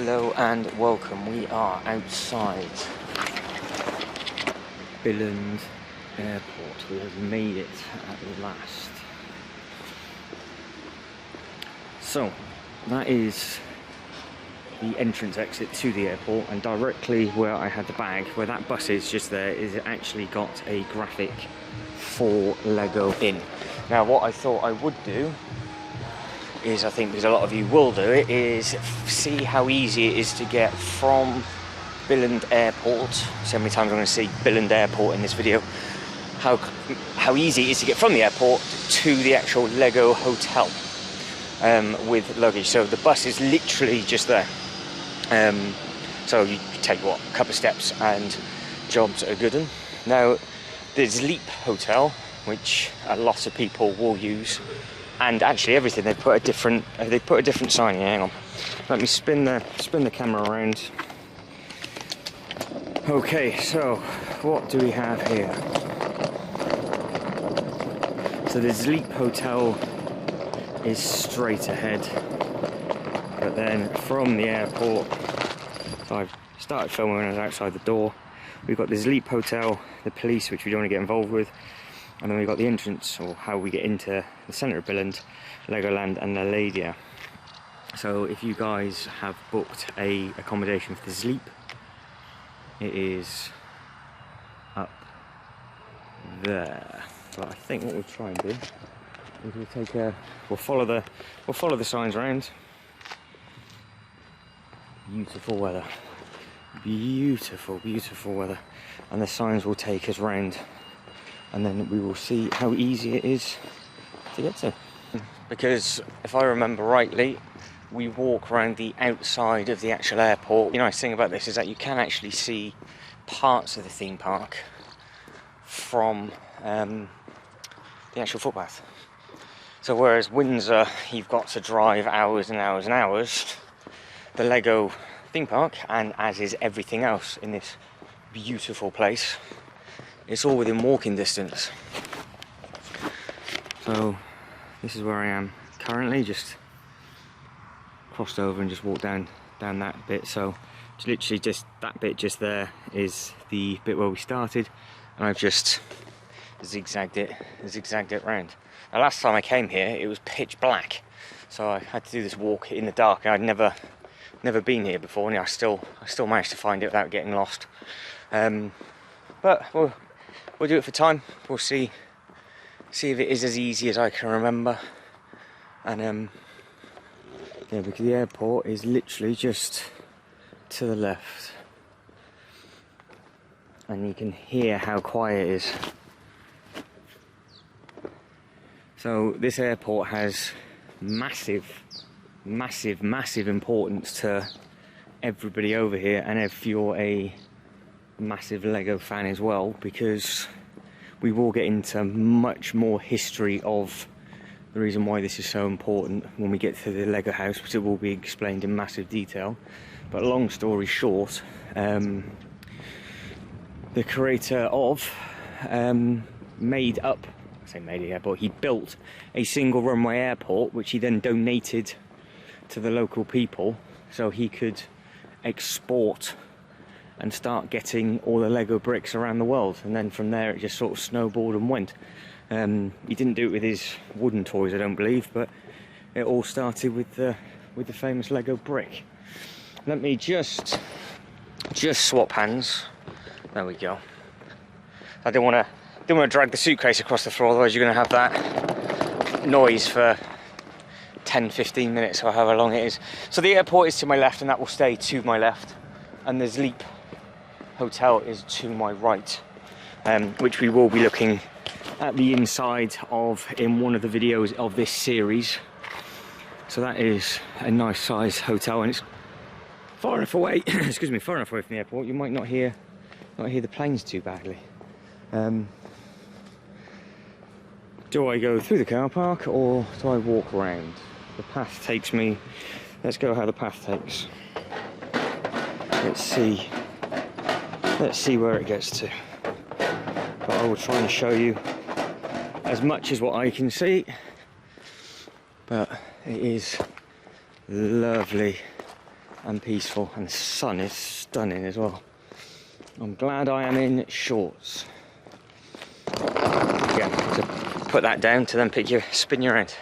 Hello and welcome. We are outside Billund Airport. We have made it at last. So that is the entrance exit to the airport, and directly where I had the bag, where that bus is just there, is it actually got a graphic for Lego in. Now what I thought I would do is, I think because a lot of you will do it, is see how easy it is to get from Billund Airport. So many times I'm going to see Billund Airport in this video. How easy it is to get from the airport to the actual Lego hotel with luggage. So the bus is literally just there. So you take what, a couple of steps and jobs are good. Now the Zleep hotel, which a lot of people will use, and actually everything, they put a different sign here. Hang on, let me spin the camera around. Okay, so what do we have here? So the Zleep hotel is straight ahead, but then from the airport, so I've started filming when I was outside the door. We've got the Zleep hotel, the police, which we don't want to get involved with, and then we've got the entrance, or how we get into the centre of Billund, Legoland and Legoland. So if you guys have booked a accommodation for the Zleep, it is up there. But I think what we'll try and do is we'll follow the signs around. Beautiful weather. Beautiful, beautiful weather. And the signs will take us round, and then we will see how easy it is to get to. Because if I remember rightly, we walk around the outside of the actual airport. The nice thing about this is that you can actually see parts of the theme park from the actual footpath. So whereas Windsor, you've got to drive hours and hours and hours, the Lego theme park, and as is everything else in this beautiful place, it's all within walking distance. So this is where I am currently, just crossed over and just walked down that bit. So it's literally just that bit just there is the bit where we started, and I've just zigzagged it round. Now last time I came here it was pitch black, so I had to do this walk in the dark, and I'd never been here before, and I still managed to find it without getting lost. But we'll do it for time. We'll see if it is as easy as I can remember. And yeah, because the airport is literally just to the left, and you can hear how quiet it is. So this airport has massive importance to everybody over here, and if you're a massive Lego fan as well, because we will get into much more history of the reason why this is so important when we get to the Lego house, which it will be explained in massive detail. But long story short, the creator of he built a single runway airport, which he then donated to the local people so he could export and start getting all the Lego bricks around the world. And then from there it just sort of snowballed and went. He didn't do it with his wooden toys, I don't believe, but it all started with the famous Lego brick. Let me just swap hands. There we go. I didn't want to drag the suitcase across the floor, otherwise you're going to have that noise for 10-15 minutes or however long it is. So the airport is to my left, and that will stay to my left, and the Zleep hotel is to my right, which we will be looking at the inside of in one of the videos of this series. So that is a nice size hotel, and it's far enough away excuse me, far enough away from the airport you might not hear the planes too badly. Do I go through the car park or do I walk around? The path takes me, let's go how the path takes. Let's see where it gets to. But I will try and show you as much as what I can see. But it is lovely, and peaceful, and the sun is stunning as well. I'm glad I am in shorts. Yeah, so put that down to then spin your end.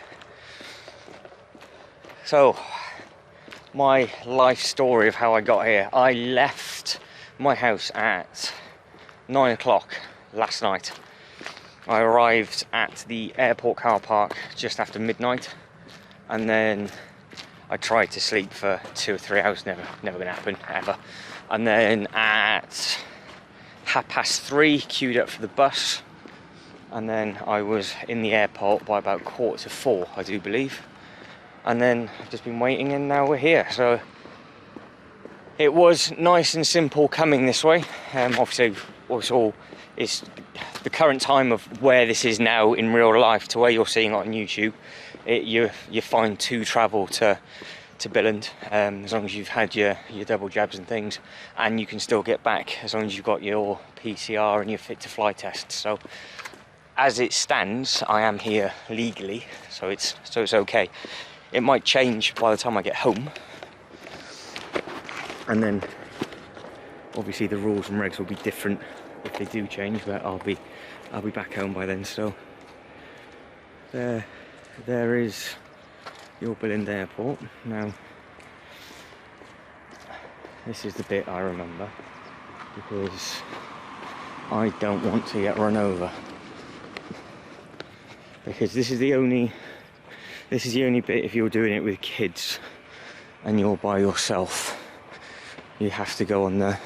So, my life story of how I got here. I left my house at 9 o'clock last night. I arrived at the airport car park just after midnight, and then I tried to sleep for 2 or 3 hours. Never gonna happen, ever. And then at 3:30 queued up for the bus, and then I was in the airport by about 3:45, I do believe. And then I've just been waiting, and now we're here. So it was nice and simple coming this way. Obviously, it's the current time of where this is now in real life to where you're seeing it on YouTube. You're fine to travel to Billund, as long as you've had your double jabs and things, and you can still get back as long as you've got your PCR and your fit to fly tests. So as it stands, I am here legally, so it's okay. It might change by the time I get home, and then obviously the rules and regs will be different if they do change, but I'll be back home by then. So there is your Billund Airport. Now this is the bit I remember, because I don't want to get run over, because this is the only bit, if you're doing it with kids and you're by yourself, you have to go on the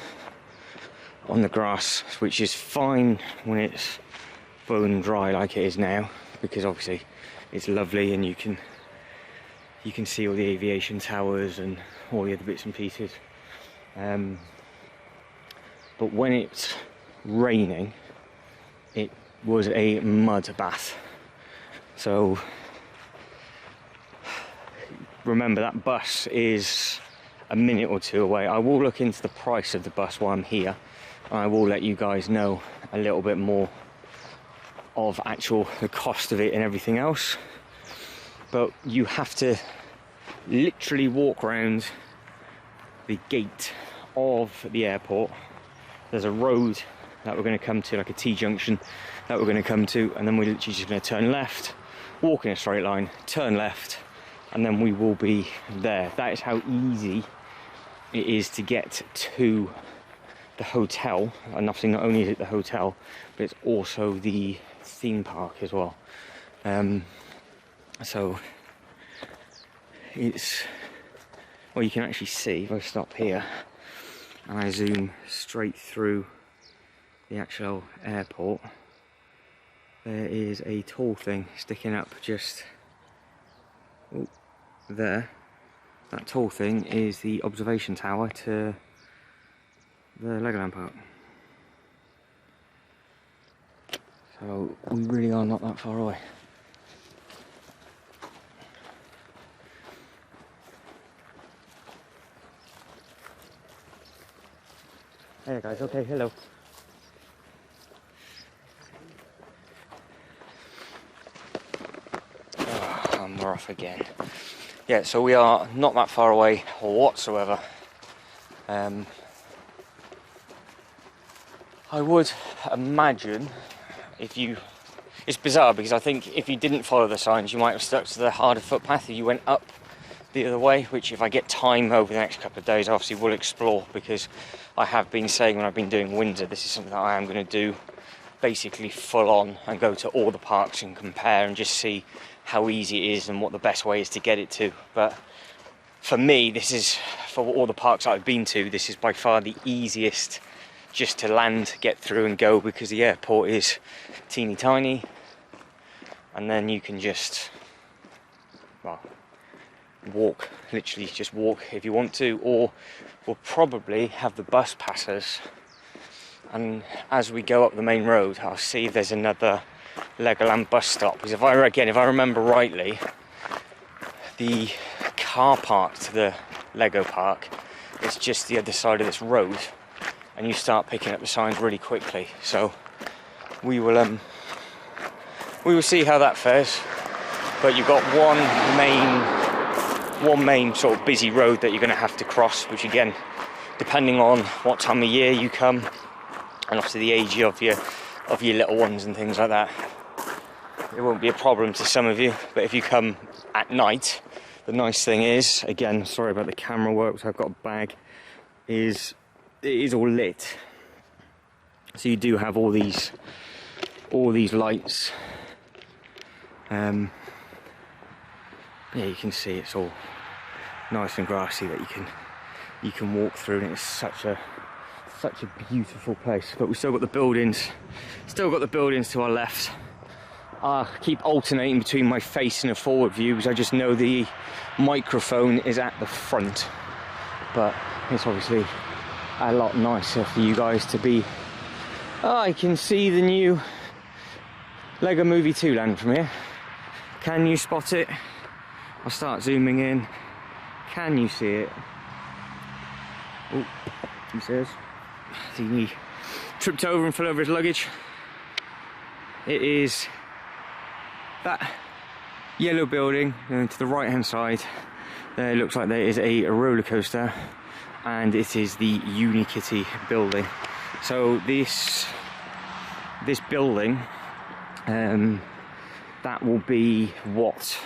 grass, which is fine when it's bone dry like it is now, because obviously it's lovely and you can see all the aviation towers and all the other bits and pieces. But when it's raining, it was a mud bath. So remember, that bus is a minute or two away. I will look into the price of the bus while I'm here. I will let you guys know a little bit more of the cost of it and everything else. But you have to literally walk around the gate of the airport. There's a road that we're going to come to, like a T-junction that we're going to come to, and then we're literally just going to turn left, walk in a straight line, turn left, and then we will be there. That is how easy it is to get to the hotel. And obviously not only is it the hotel, but it's also the theme park as well. So it's, well, you can actually see, if I stop here and I zoom straight through the actual airport, there is a tall thing sticking up just there. That tall thing is the observation tower to the Legoland Park. So we really are not that far away. Hey guys, okay, hello. And we're off again. Yeah, so we are not that far away whatsoever. I would imagine it's bizarre, because I think if you didn't follow the signs, you might have stuck to the harder footpath if you went up the other way, which if I get time over the next couple of days, obviously will explore, because I have been saying when I've been doing Windsor, this is something that I am going to do basically full on and go to all the parks and compare and just see how easy it is and what the best way is to get it to. But for me, this is, for all the parks I've been to, this is by far the easiest just to land, get through and go, because the airport is teeny tiny, and then you can just, well, walk, literally just walk if you want to, or we'll probably have the bus pass us, and as we go up the main road I'll see if there's another Legoland bus stop, because if I remember rightly, the car park to the Lego park is just the other side of this road, and you start picking up the signs really quickly. So we will one main sort of busy road that you're going to have to cross, which again, depending on what time of year you come and obviously the age of your little ones and things like that, it won't be a problem to some of you. But if you come at night, the nice thing is, again, sorry about the camera work, so I've got a bag, it is all lit, so you do have all these lights. Yeah, you can see it's all nice and grassy that you can walk through, and it's such a beautiful place. But we've still got the buildings to our left. I keep alternating between my face and a forward view because I just know the microphone is at the front, but it's obviously a lot nicer for you guys to be. I can see the new Lego Movie 2 land from here. Can you spot it? I'll start zooming in. Can you see it? Oh, he says he tripped over and fell over his luggage. It is that yellow building, and to the right hand side there it looks like there is a roller coaster, and it is the Unikitty building. So this building, that will be what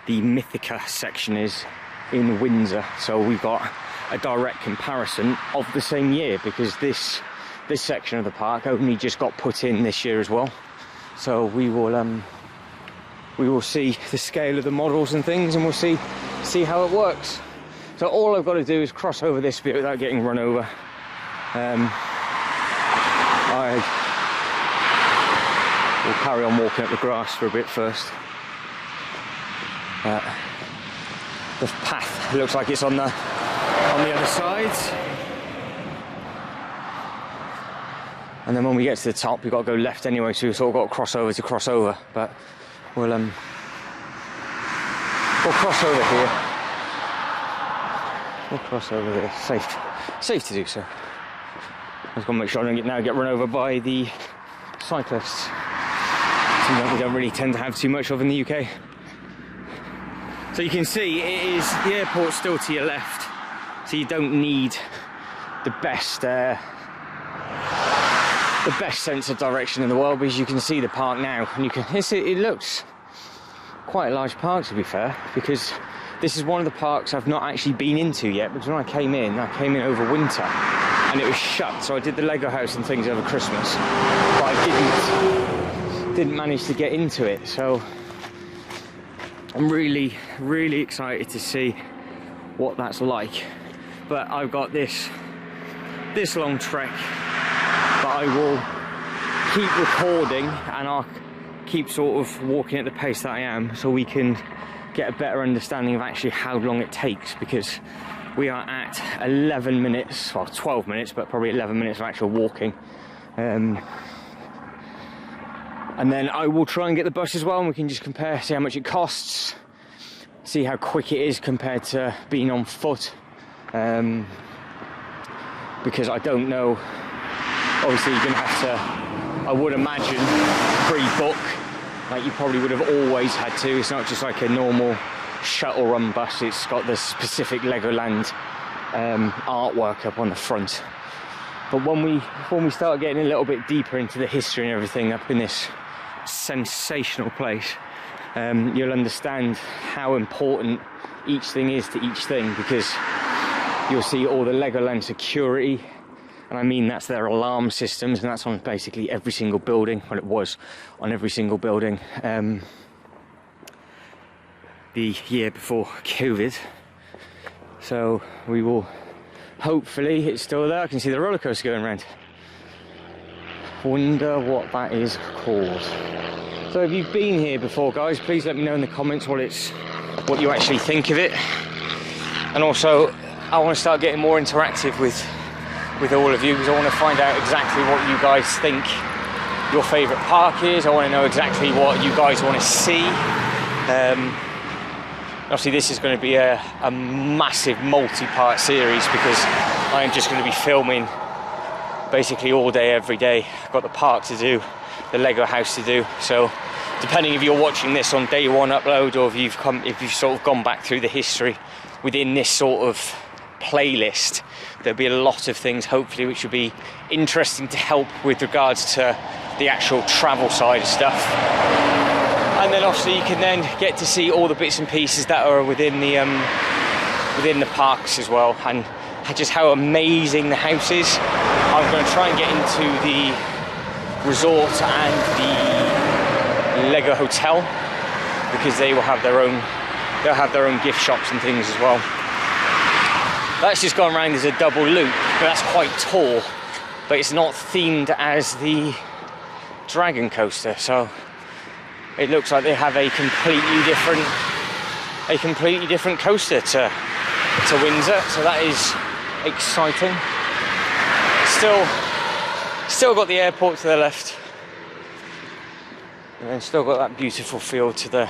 the Mythica section is in Windsor. So we've got a direct comparison of the same year, because this section of the park only just got put in this year as well. So we will see the scale of the models and things, and we'll see how it works. So all I've got to do is cross over this bit without getting run over. I will carry on walking up the grass for a bit first. The path looks like it's on the other side, and then when we get to the top we've got to go left anyway, so we've sort of got to cross over, but we'll cross over here. We'll cross over there. Safe to do so. I just got to make sure I don't get run over by the cyclists. Something that we don't really tend to have too much of in the UK. So you can see the airport's still to your left, so you don't need the best sense of direction in the world, because you can see the park now, and it looks quite a large park, to be fair, because this is one of the parks I've not actually been into yet, because when I came in over winter and it was shut, so I did the Lego house and things over Christmas, but I didn't manage to get into it. So I'm really excited to see what that's like. But I've got this long trek, but I will keep recording, and I'll keep sort of walking at the pace that I am, so we can get a better understanding of actually how long it takes, because we are at 11 minutes, well 12 minutes, but probably 11 minutes of actual walking. And then I will try and get the bus as well, and we can just compare, see how much it costs, see how quick it is compared to being on foot. Because I don't know, obviously you're going to have to, I would imagine, pre-book, like you probably would have always had to. It's not just like a normal shuttle run bus, it's got the specific Legoland artwork up on the front. But when we start getting a little bit deeper into the history and everything up in this sensational place, you'll understand how important each thing is to each thing, because you'll see all the Legoland security, and I mean that's their alarm systems, and that's on basically every single building. Well, it was on every single building the year before COVID. So we will, hopefully it's still there. I can see the roller coaster going around. Wonder what that is called. So if you've been here before, guys, please let me know in the comments what you actually think of it. And also, I want to start getting more interactive with all of you, because I want to find out exactly what you guys think your favourite park is. I want to know exactly what you guys want to see. Obviously this is going to be a massive multi-part series, because I'm just going to be filming basically all day, every day. I've got the park to do, the Lego house to do, so depending if you're watching this on day one upload or if you've sort of gone back through the history within this sort of playlist, there'll be a lot of things hopefully which will be interesting to help with regards to the actual travel side of stuff. And then obviously you can then get to see all the bits and pieces that are within the parks as well, and just how amazing the house is. I'm going to try and get into the resort and the Lego hotel, because they will have their own gift shops and things as well. That's just gone around as a double loop, but that's quite tall, but it's not themed as the Dragon Coaster, so it looks like they have a completely different coaster to Windsor, so that is exciting. Still got the airport to the left, and then still got that beautiful field to the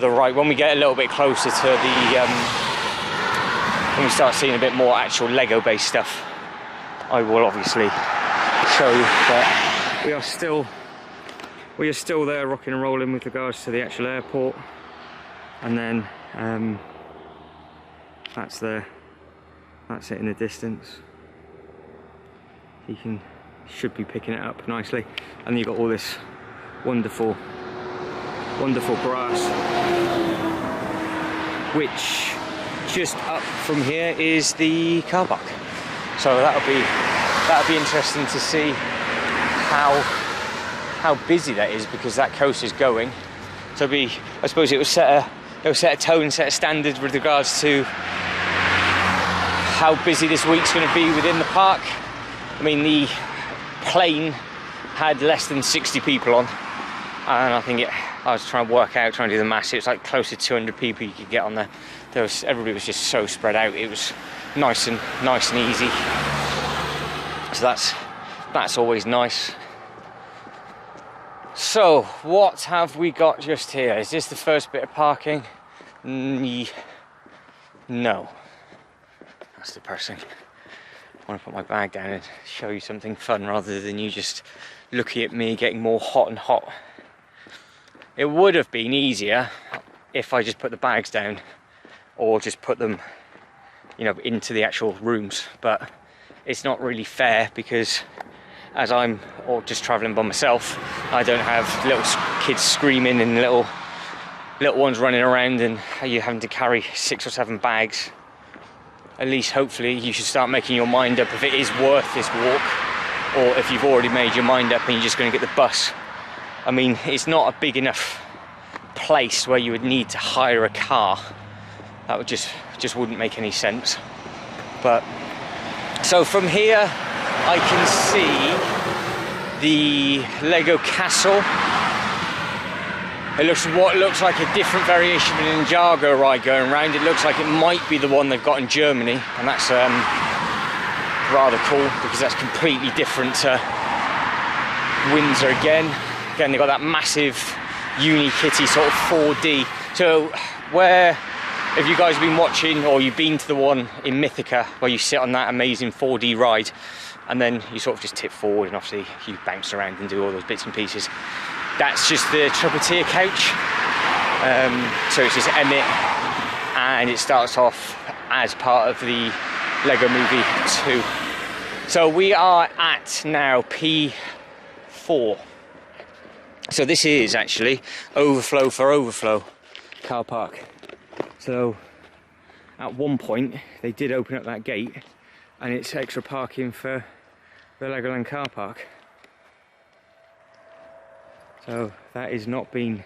right. When we get a little bit closer to the when we start seeing a bit more actual Lego based stuff, I will obviously show you. But we are still there rocking and rolling with regards to the actual airport, and then that's it in the distance. You should be picking it up nicely, and you've got all this wonderful grass, which just up from here is the car park. So that'll be interesting to see how busy that is, because that coast is going. So I suppose it will set a tone, set a standard with regards to how busy this week's going to be within the park. I mean, the plane had less than 60 people on, and I think I was trying to do the maths, it was like close to 200 people you could get on there. Everybody was just so spread out. It was nice and easy. So that's always nice. So what have we got just here? Is this the first bit of parking? No. That's depressing. I want to put my bag down and show you something fun rather than you just looking at me getting more hot and hot. It would have been easier if I just put the bags down, or just put them, into the actual rooms, but it's not really fair, because as I'm just travelling by myself, I don't have little kids screaming and little ones running around, and you're having to carry 6 or 7 bags. At least hopefully you should start making your mind up if it is worth this walk, or if you've already made your mind up and you're just going to get the bus. I mean, it's not a big enough place where you would need to hire a car. That would just wouldn't make any sense. But so from here I can see the Lego castle. It looks what looks like a different variation of an Ninjago ride going around. It looks like it might be the one they've got in Germany, and that's rather cool, because that's completely different to Windsor again. Again, they've got that massive uni-kitty sort of 4D. So if you guys have been watching, or you've been to the one in Mythica where you sit on that amazing 4D ride, and then you sort of just tip forward and obviously you bounce around and do all those bits and pieces. That's just the Trumpeteer couch. So it's just Emmett, and it starts off as part of the Lego Movie 2. So we are at now P4. So this is actually overflow for overflow car park. So at one point they did open up that gate, and it's extra parking for the Legoland car park. So that is not being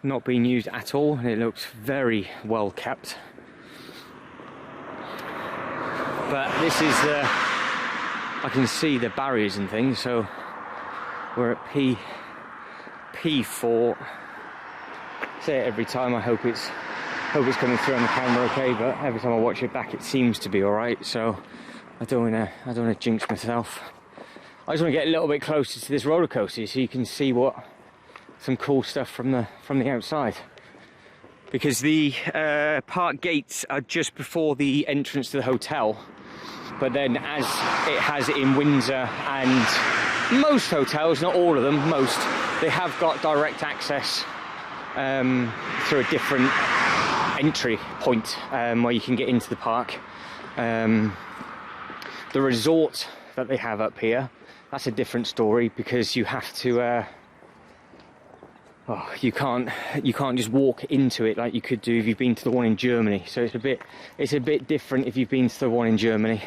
used at all, and it looks very well kept. But this is I can see the barriers and things, so we're at P4. Say it every time, I hope it's coming through on the camera okay, but every time I watch it back it seems to be alright, so I don't wanna jinx myself. I just want to get a little bit closer to this roller coaster so you can see some cool stuff from the outside. Because the park gates are just before the entrance to the hotel, but then as it has it in Windsor and most hotels, not all of them, most, they have got direct access through a different entry point where you can get into the park. The resort that they have up here, that's a different story, because you have to you can't just walk into it like you could do if you've been to the one in Germany. So it's a bit different if you've been to the one in Germany.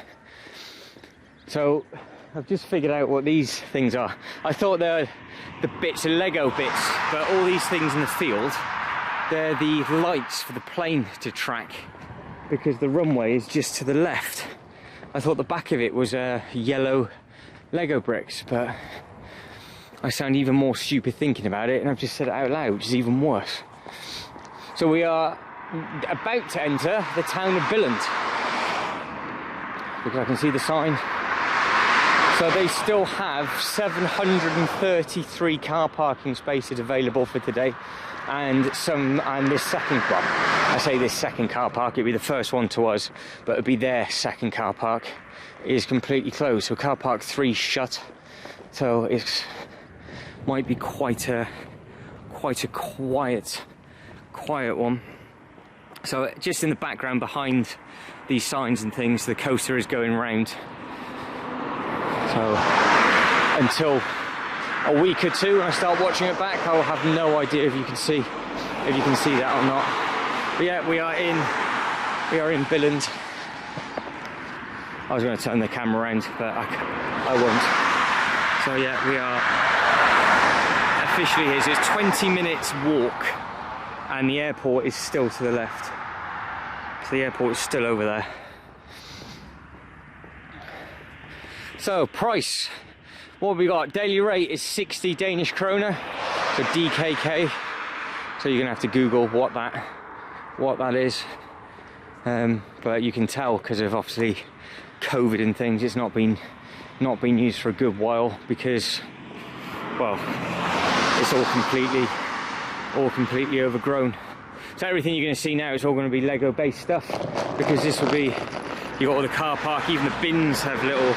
So I've just figured out what these things are. I thought they're the bits, the Lego bits, but all these things in the field, they're the lights for the plane to track, because the runway is just to the left. I thought the back of it was yellow Lego bricks, but I sound even more stupid thinking about it, and I've just said it out loud, which is even worse. So we are about to enter the town of Billund, because I can see the sign. So they still have 733 car parking spaces available for today, and this second, well, I say this second car park, it'd be the first one to us, but it'd be their second car park, is completely closed. So car park 3 shut, so it's might be quite a quiet one. So just in the background behind these signs and things, the coaster is going round. So until a week or two when I start watching it back, I'll have no idea if you can see that or not. But yeah, we are in Billund. I was going to turn the camera around, but I won't. So yeah, we are officially here. So it's 20 minutes walk, and the airport is still to the left. So the airport is still over there. So price, what have we got? Daily rate is 60 Danish kroner, so DKK. So you're gonna have to Google what that is. But you can tell because of obviously COVID and things, it's not been used for a good while, because, well, it's all completely overgrown. So everything you're going to see now is all going to be Lego based stuff, because this will be, you got all the car park, even the bins have little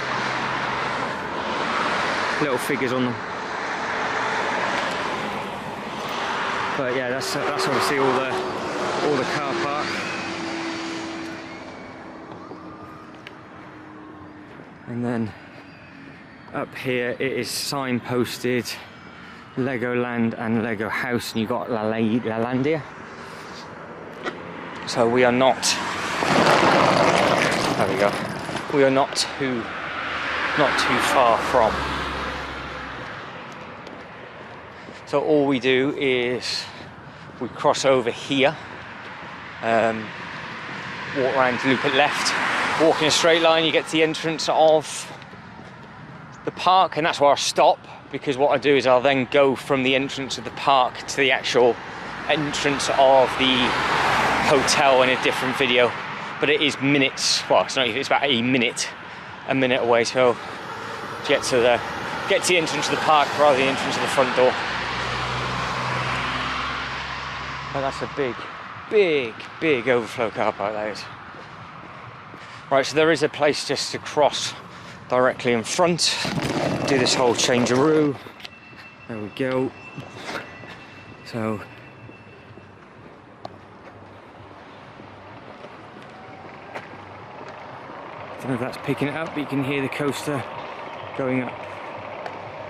figures on them. But yeah, that's obviously all the car park. And then up here it is signposted Legoland and Lego House, and you got Lalandia. So we are not, there we go, we are not too far from. So all we do is we cross over here, walk around, loop it left, walk in a straight line, you get to the entrance of the park, and that's where I stop, because what I do is I'll then go from the entrance of the park to the actual entrance of the hotel in a different video. But it is minutes, well, it's not even, it's about a minute away, so get to the entrance of the park rather than the entrance of the front door. But that's a big overflow car park, that is. Right, so there is a place just to cross directly in front, do this whole changearoo. There we go. So I don't know if that's picking it up, but you can hear the coaster going up.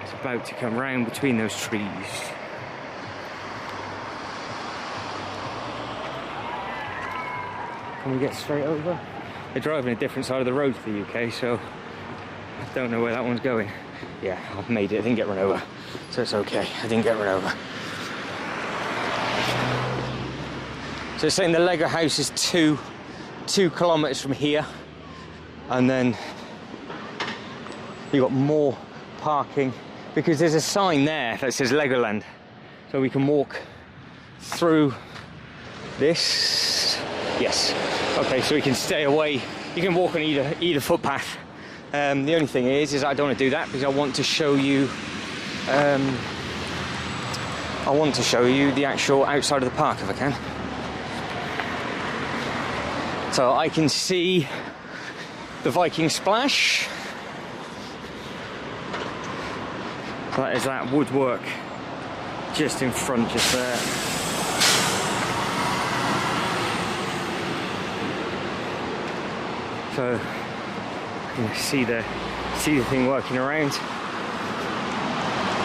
It's about to come round between those trees. Can we get straight over? They're driving a different side of the road to the UK, so I don't know where that one's going. Yeah, I've made it. I didn't get run over, so it's okay. I didn't get run over. So it's saying the Lego house is two kilometers from here, and then you've got more parking, because there's a sign there that says Legoland, so we can walk through this. Yes. Okay, so we can stay away. You can walk on either footpath. The only thing is I don't want to do that, because I want to show you the actual outside of the park if I can. So I can see the Viking Splash. So that is that woodwork just in front, just there. So you can see the thing working around.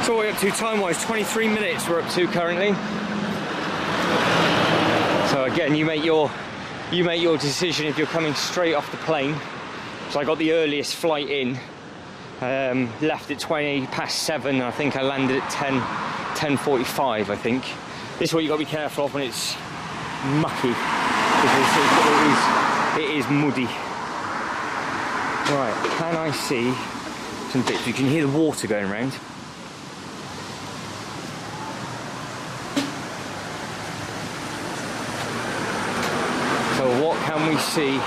So what we're up to time-wise, 23 minutes we're up to currently. So again, you make your decision if you're coming straight off the plane. So I got the earliest flight in, left at 7:20. I think I landed at 10:45. I think. This is what you got to be careful of when it's mucky, because it is muddy. Right, can I see some bits? You can hear the water going around. So what can we see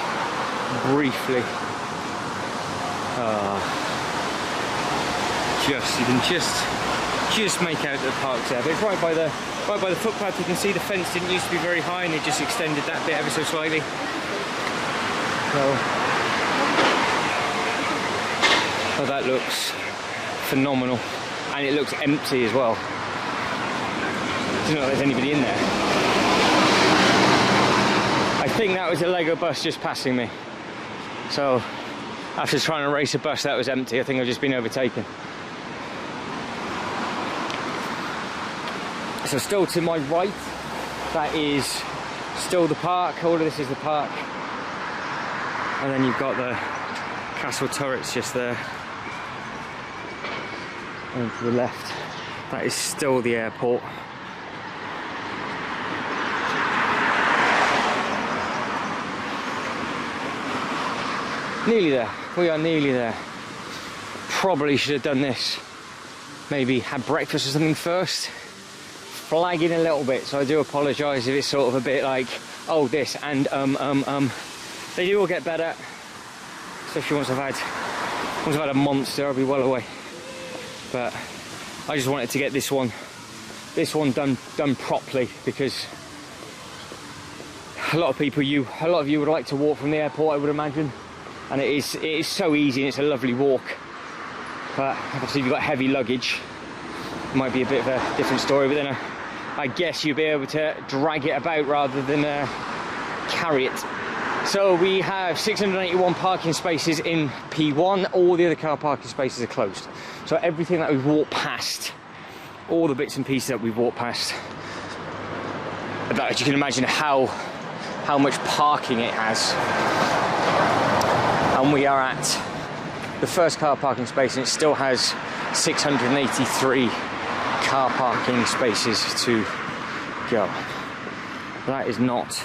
briefly? You can just make out the parks there. But it's right by the footpath. You can see the fence didn't used to be very high, and they just extended that bit ever so slightly. So that looks phenomenal, and it looks empty as well. Doesn't look like there's anybody in there. I think that was a Lego bus just passing me. So after trying to race a bus that was empty, I think I've just been overtaken. So still to my right, that is still the park. All of this is the park. And then you've got the castle turrets just there. And to the left, that is still the airport. Nearly there. We are nearly there. Probably should have done this. Maybe had breakfast or something first. Flagging a little bit, so I do apologise if it's sort of a bit like, oh, this and They do all get better, especially once I've had a monster. I'll be well away. But I just wanted to get this one done properly, because a lot of you would like to walk from the airport, I would imagine, and it is so easy and it's a lovely walk. But obviously, if you've got heavy luggage, it might be a bit of a different story. But then I guess you'll be able to drag it about rather than carry it. So we have 681 parking spaces in P1. All the other car parking spaces are closed. So everything that we've walked past, all the bits and pieces that we've walked past, as you can imagine how much parking it has. And we are at the first car parking space, and it still has 683 car parking spaces to go. That is not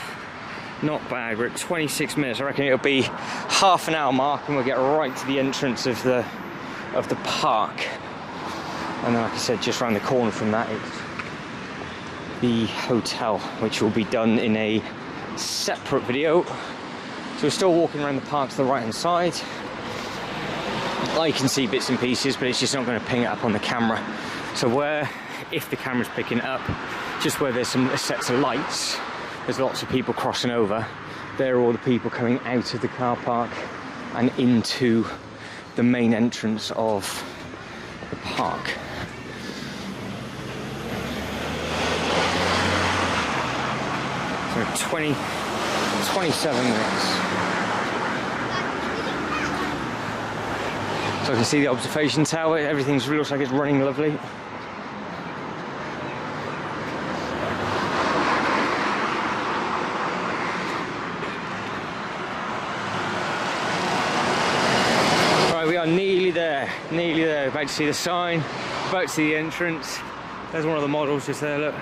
bad. We're at 26 minutes. I reckon it'll be half an hour mark, and we'll get right to the entrance of the park. And then, like I said, just around the corner from that is the hotel, which will be done in a separate video. So we're still walking around the park to the right hand side. I can see bits and pieces, but it's just not going to ping it up on the camera. So if the camera's picking it up, just where there's some sets of lights, there's lots of people crossing over. There are all the people coming out of the car park and into the main entrance of the park. So 27 minutes. So I can see the observation tower. Everything looks like it's running lovely. Right, we are nearly there. About to see the sign, about to see the entrance. There's one of the models just there, look.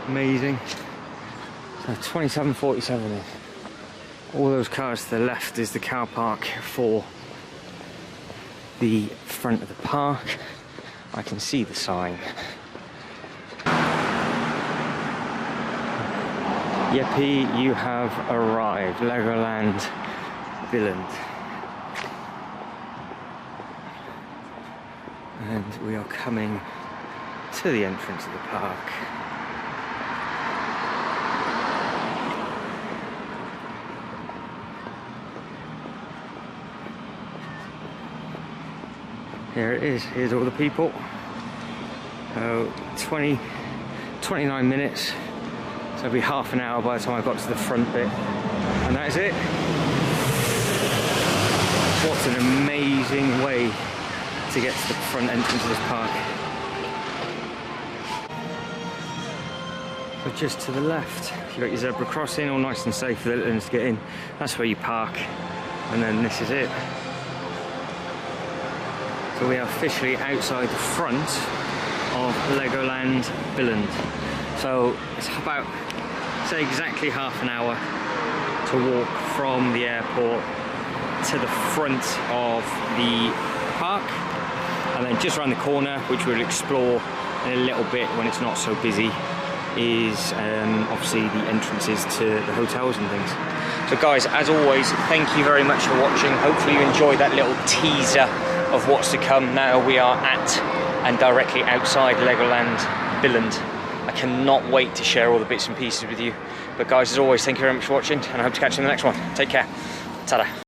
Amazing. So 27:47 in. All those cars to the left is the car park for the front of the park. I can see the sign. Yippee, you have arrived. Legoland Billund. And we are coming to the entrance of the park. Here it is. Here's all the people. 29 minutes, so it'll be half an hour by the time I got to the front bit, and that is it. What an amazing way to get to the front entrance of this park. So just to the left, you've got your zebra crossing, all nice and safe for the little ones to get in. That's where you park, and then this is it. So we are officially outside the front of Legoland Billund. So it's about, say, exactly half an hour to walk from the airport to the front of the park, and then just around the corner, which we'll explore in a little bit when it's not so busy, is obviously the entrances to the hotels and things. So guys, as always, thank you very much for watching. Hopefully you enjoyed that little teaser of what's to come. Now we are at and directly outside Legoland Billund. I cannot wait to share all the bits and pieces with you. But guys, as always, thank you very much for watching, and I hope to catch you in the next one. Take care. Ta-da.